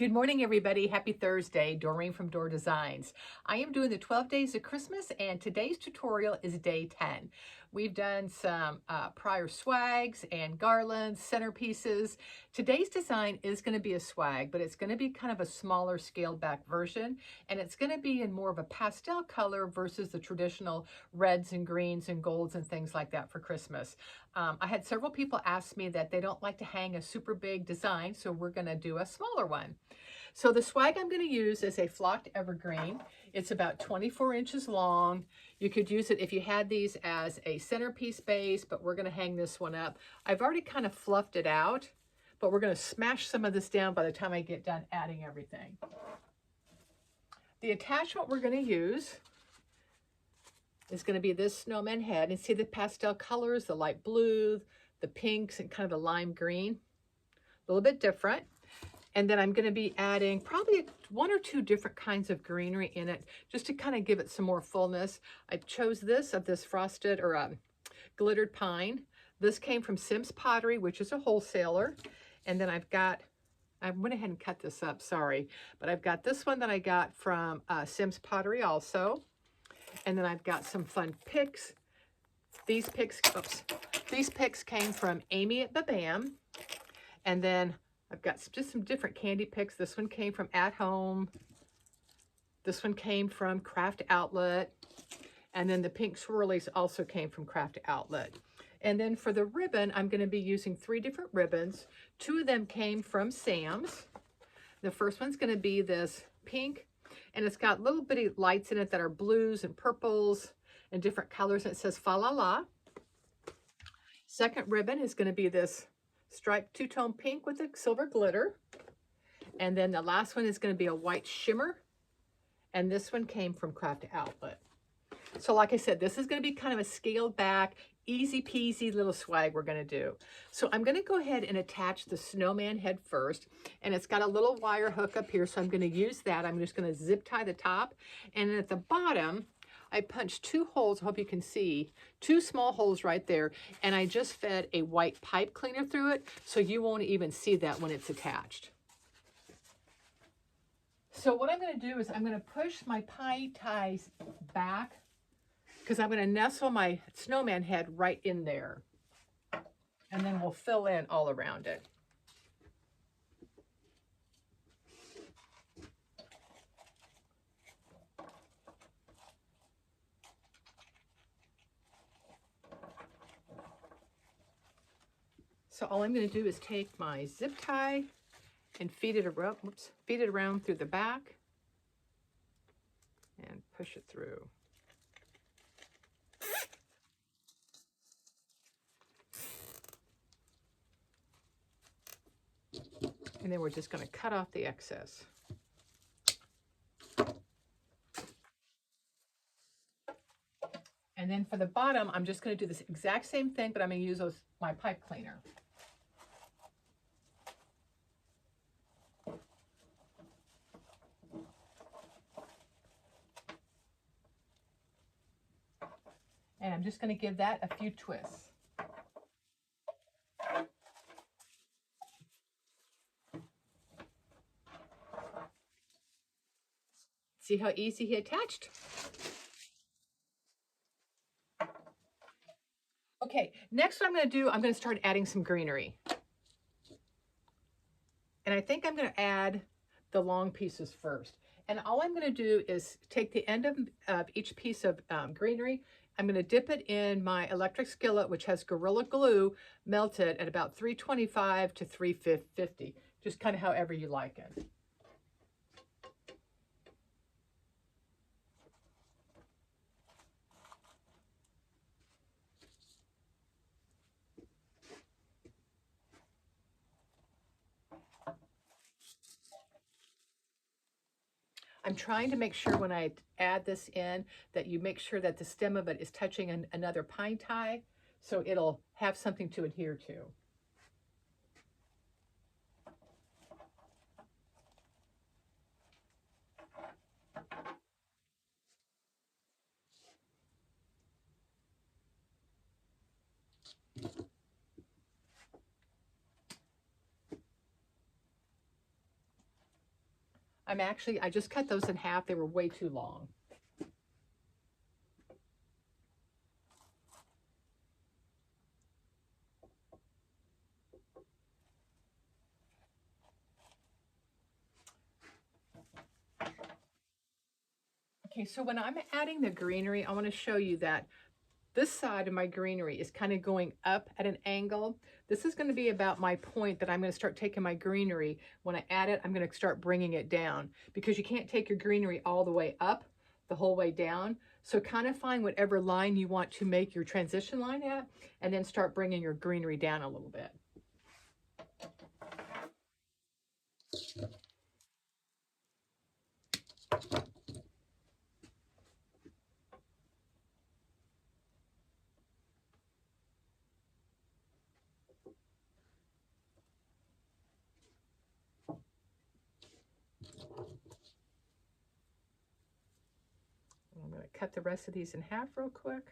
Good morning, everybody. Happy Thursday. Doreen from Door Designs. I am doing the 12 days of Christmas, and today's tutorial is day 10. We've done some prior swags and garlands, centerpieces. Today's design is going to be a swag, but it's going to be kind of a smaller scaled back version, and it's going to be in more of a pastel color versus the traditional reds and greens and golds and things like that for Christmas. I had several people ask me that they don't like to hang a super big design, so we're going to do a smaller one. So the swag I'm going to use is a flocked evergreen. It's about 24 inches long. You could use it if you had these as a centerpiece base, but we're going to hang this one up. I've already kind of fluffed it out, but we're going to smash some of this down by the time I get done adding everything. The attachment we're going to use is going to be this snowman head. And see the pastel colors, the light blue, the pinks, and kind of the lime green. A little bit different. And then I'm going to be adding probably one or two different kinds of greenery in it, just to kind of give it some more fullness. I chose this frosted or glittered pine. This came from Sims Pottery, which is a wholesaler. And then I went ahead and cut this up, sorry. But I've got this one that I got from Sims Pottery also. And then I've got some fun picks. These picks came from Amy at Babam. And then I've got just some different candy picks. This one came from At Home. This one came from Craft Outlet. And then the pink swirlies also came from Craft Outlet. And then for the ribbon, I'm going to be using 3 different ribbons. 2 of them came from Sam's. The first one's going to be this pink, and it's got little bitty lights in it that are blues and purples and different colors. And it says Fa La La. Second ribbon is going to be this striped 2-tone pink with a silver glitter. And then the last one is going to be a white shimmer. And this one came from Craft Outlet. So like I said, this is going to be kind of a scaled back, easy peasy little swag we're going to do. So I'm going to go ahead and attach the snowman head first. And it's got a little wire hook up here, so I'm going to use that. I'm just going to zip tie the top. And at the bottom, I punched 2 holes, I hope you can see, 2 small holes right there, and I just fed a white pipe cleaner through it, so you won't even see that when it's attached. So what I'm going to do is I'm going to push my pie ties back, because I'm going to nestle my snowman head right in there, and then we'll fill in all around it. So all I'm going to do is take my zip tie and feed it around through the back and push it through. And then we're just going to cut off the excess. And then for the bottom, I'm just going to do this exact same thing, but I'm going to use my pipe cleaner. And I'm just going to give that a few twists. See how easy he attached? Okay, next what I'm going to do, I'm going to start adding some greenery. And I think I'm going to add the long pieces first. And all I'm going to do is take the end of each piece of greenery. I'm going to dip it in my electric skillet, which has Gorilla Glue melted at about 325 to 350, just kind of however you like it. I'm trying to make sure when I add this in that you make sure that the stem of it is touching another pine tie, so it'll have something to adhere to. I just cut those in half. They were way too long. Okay, so when I'm adding the greenery, I want to show you that this side of my greenery is kind of going up at an angle. This is going to be about my point that I'm going to start taking my greenery. When I add it, I'm going to start bringing it down, because you can't take your greenery all the way up the whole way down. So kind of find whatever line you want to make your transition line at, and then start bringing your greenery down a little bit. I'm going to cut the rest of these in half real quick.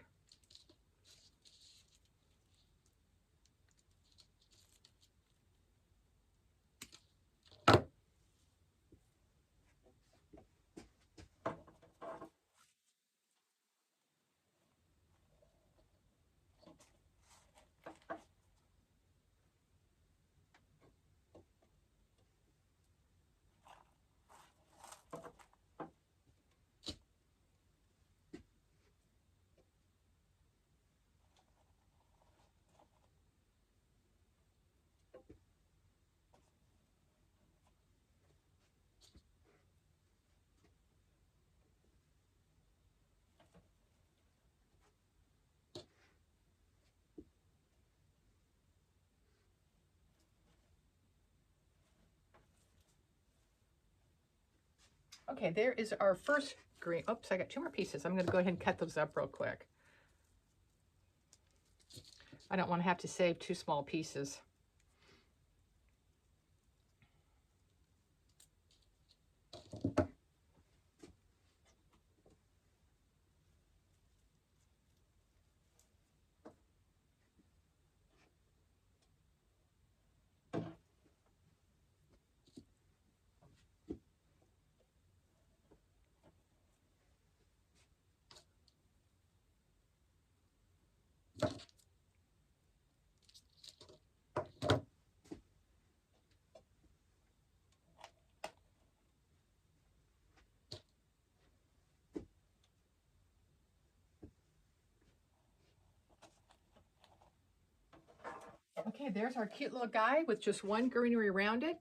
Okay, there is our first green. Oops, I got 2 more pieces. I'm going to go ahead and cut those up real quick. I don't want to have to save 2 small pieces. Okay, there's our cute little guy with just 1 greenery around it.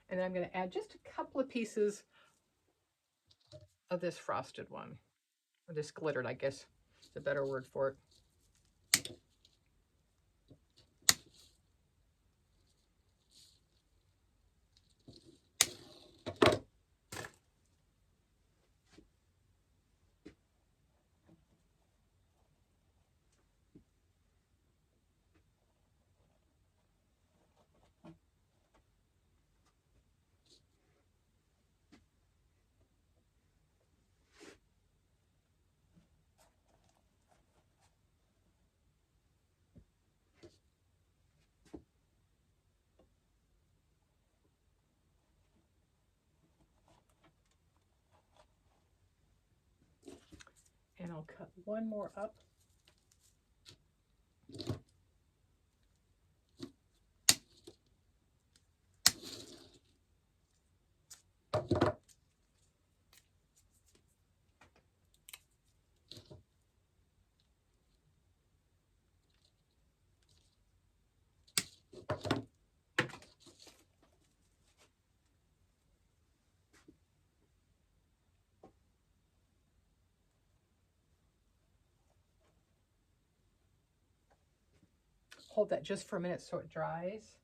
And then I'm going to add just a couple of pieces of this frosted one, or this glittered, I guess is a better word for it. And I'll cut 1 more up. Hold that just for a minute so it dries.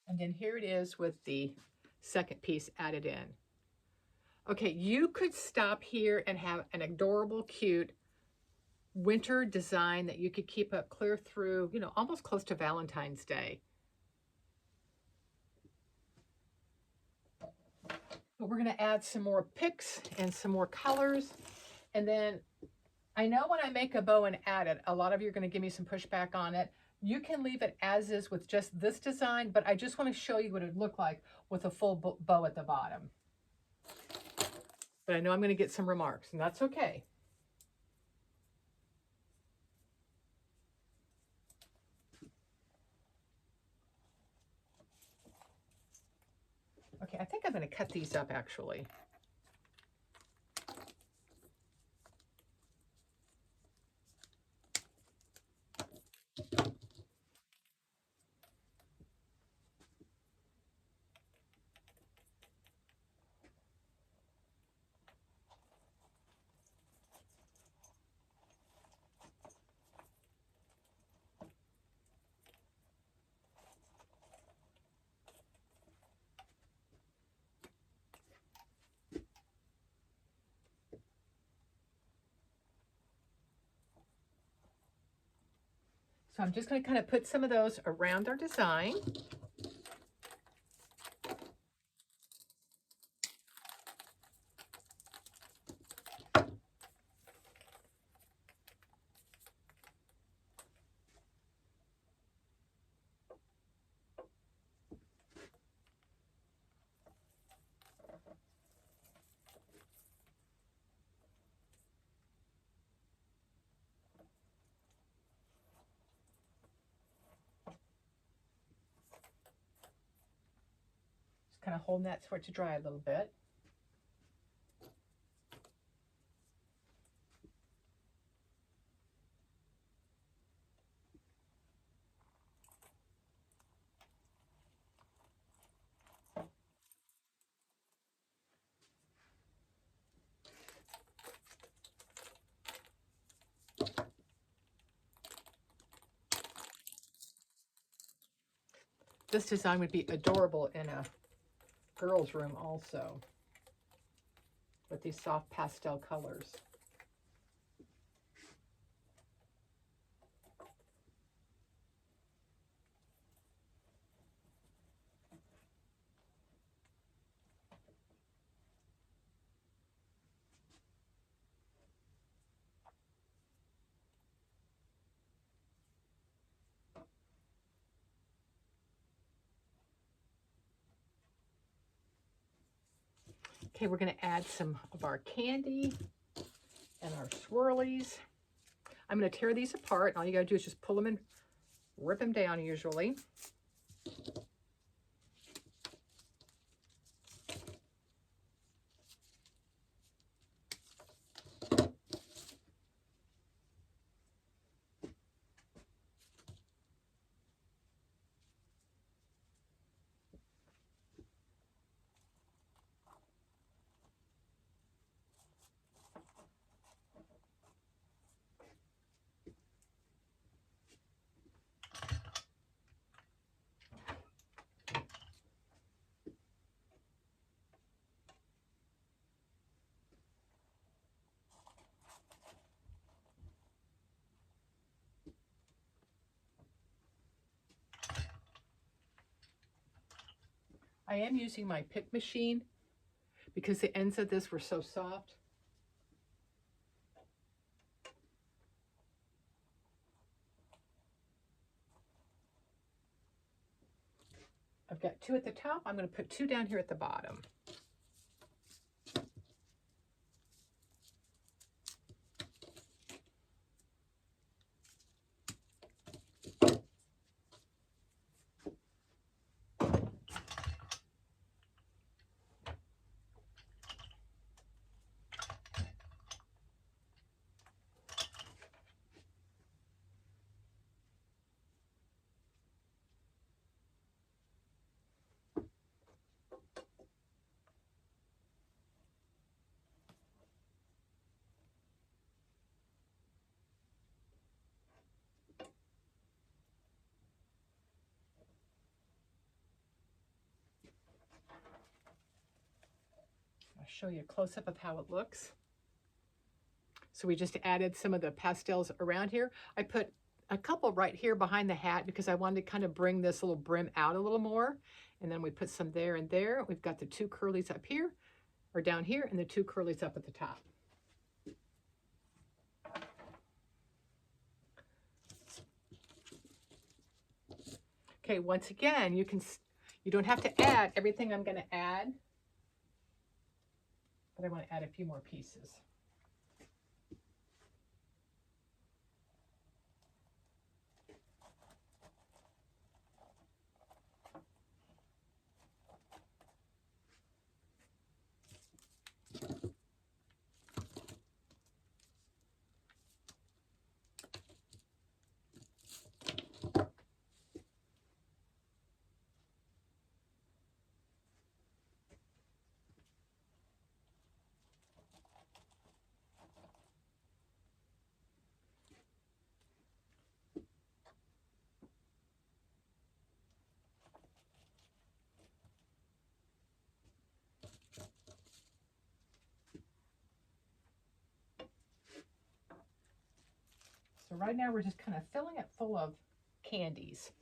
And then here it is with the second piece added in. Okay, you could stop here and have an adorable, cute winter design that you could keep up clear through, you know, almost close to Valentine's Day. But we're going to add some more picks and some more colors. And then I know when I make a bow and add it, a lot of you are going to give me some pushback on it. You can leave it as is with just this design, but I just want to show you what it would look like with a full bow at the bottom. But I know I'm going to get some remarks, and that's okay. Okay, I think I'm going to cut these up actually. So I'm just going to kind of put some of those around our design. Just kind of holding that for it to dry a little bit. This design would be adorable in a girl's room also, with these soft pastel colors. Okay, we're going to add some of our candy and our swirlies. I'm going to tear these apart. All you got to do is just pull them and rip them down usually. I am using my pick machine because the ends of this were so soft. I've got 2 at the top. I'm going to put 2 down here at the bottom. show you a close-up of how it looks. So we just added some of the pastels around here. I put a couple right here behind the hat because I wanted to kind of bring this little brim out a little more. And then we put some there and there. We've got the two curlies up here, or down here, and the two curlies up at the top. Okay, once again, you don't have to add everything I'm going to add, but I want to add a few more pieces. So right now we're just kind of filling it full of candies.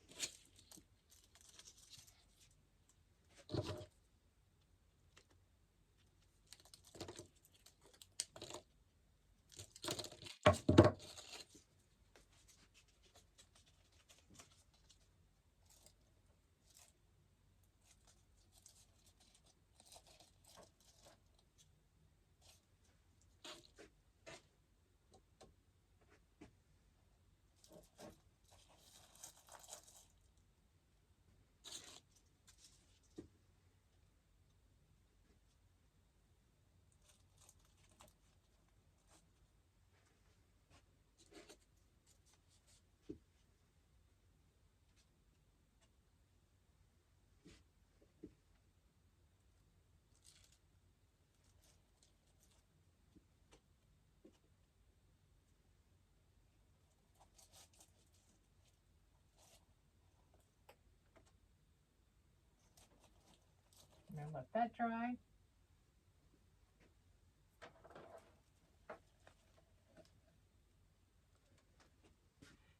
And then let that dry.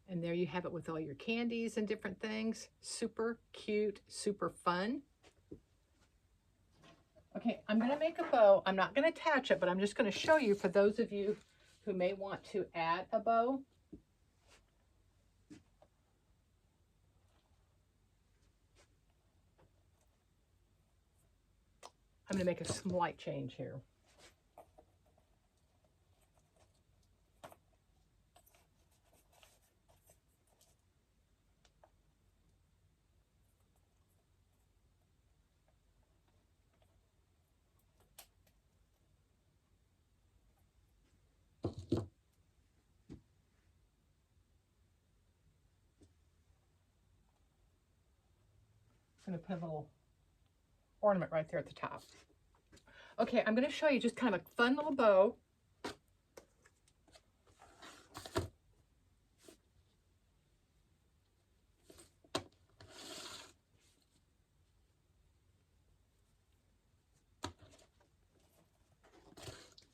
And there you have it with all your candies and different things. Super cute, super fun. Okay, I'm going to make a bow. I'm not going to attach it, but I'm just going to show you for those of you who may want to add a bow. I'm going to make a slight change here. I'm going to put a little ornament right there at the top. Okay, I'm going to show you just kind of a fun little bow.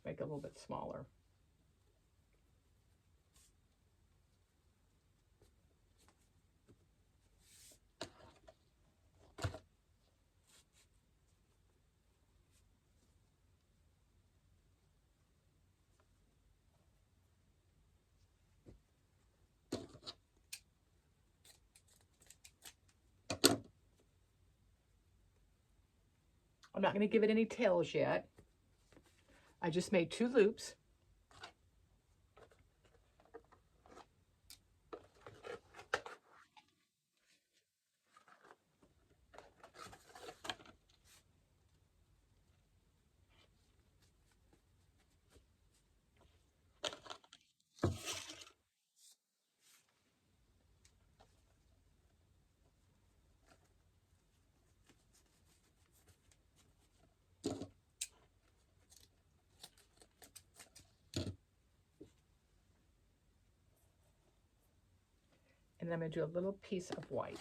Make it a little bit smaller. I'm not going to give it any tails yet. I just made 2 loops. And then I'm going to do a little piece of white.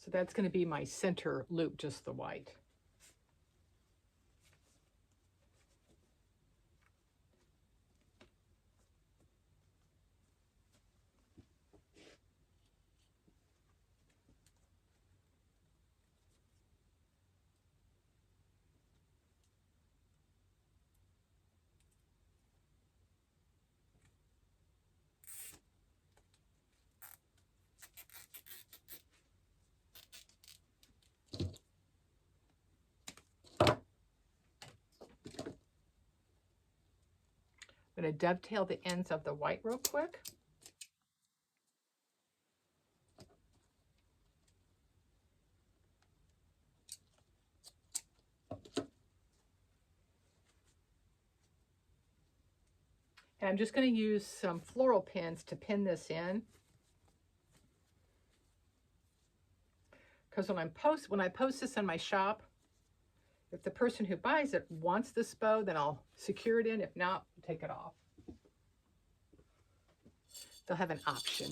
So that's going to be my center loop, just the white. I'm going to dovetail the ends of the white real quick. And I'm just going to use some floral pins to pin this in. Because when I post this on my shop, if the person who buys it wants this bow, then I'll secure it in. If not, take it off. They'll have an option.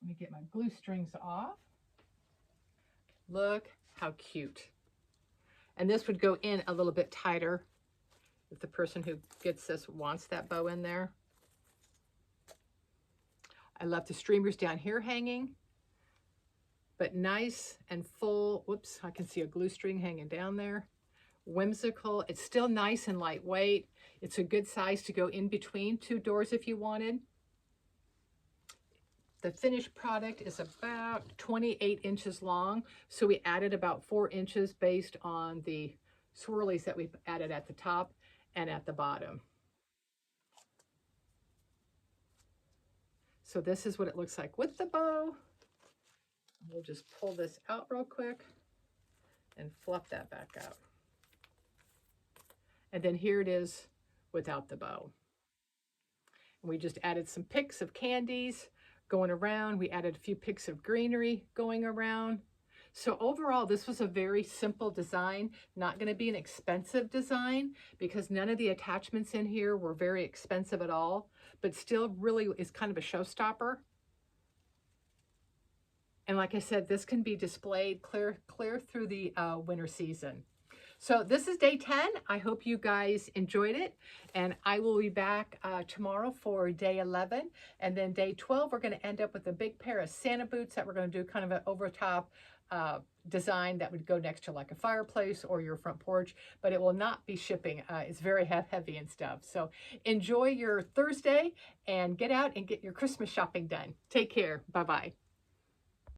Let me get my glue strings off. Look how cute. And this would go in a little bit tighter if the person who gets this wants that bow in there. I love the streamers down here hanging, but nice and full. Whoops, I can see a glue string hanging down there. Whimsical. It's still nice and lightweight. It's a good size to go in between two doors if you wanted. The finished product is about 28 inches long, so we added about 4 inches based on the swirlies that we've added at the top and at the bottom. So this is what it looks like with the bow. We'll just pull this out real quick and fluff that back out. And then here it is without the bow. And we just added some picks of candies going around. We added a few picks of greenery going around. So overall, this was a very simple design, not going to be an expensive design because none of the attachments in here were very expensive at all, but still really is kind of a showstopper. And like I said, this can be displayed clear through the winter season. So this is day 10. I hope you guys enjoyed it. And I will be back tomorrow for day 11. And then day 12, we're going to end up with a big pair of Santa boots that we're going to do kind of an over-top design that would go next to like a fireplace or your front porch. But it will not be shipping. It's very heavy and stuff. So enjoy your Thursday and get out and get your Christmas shopping done. Take care. Bye-bye.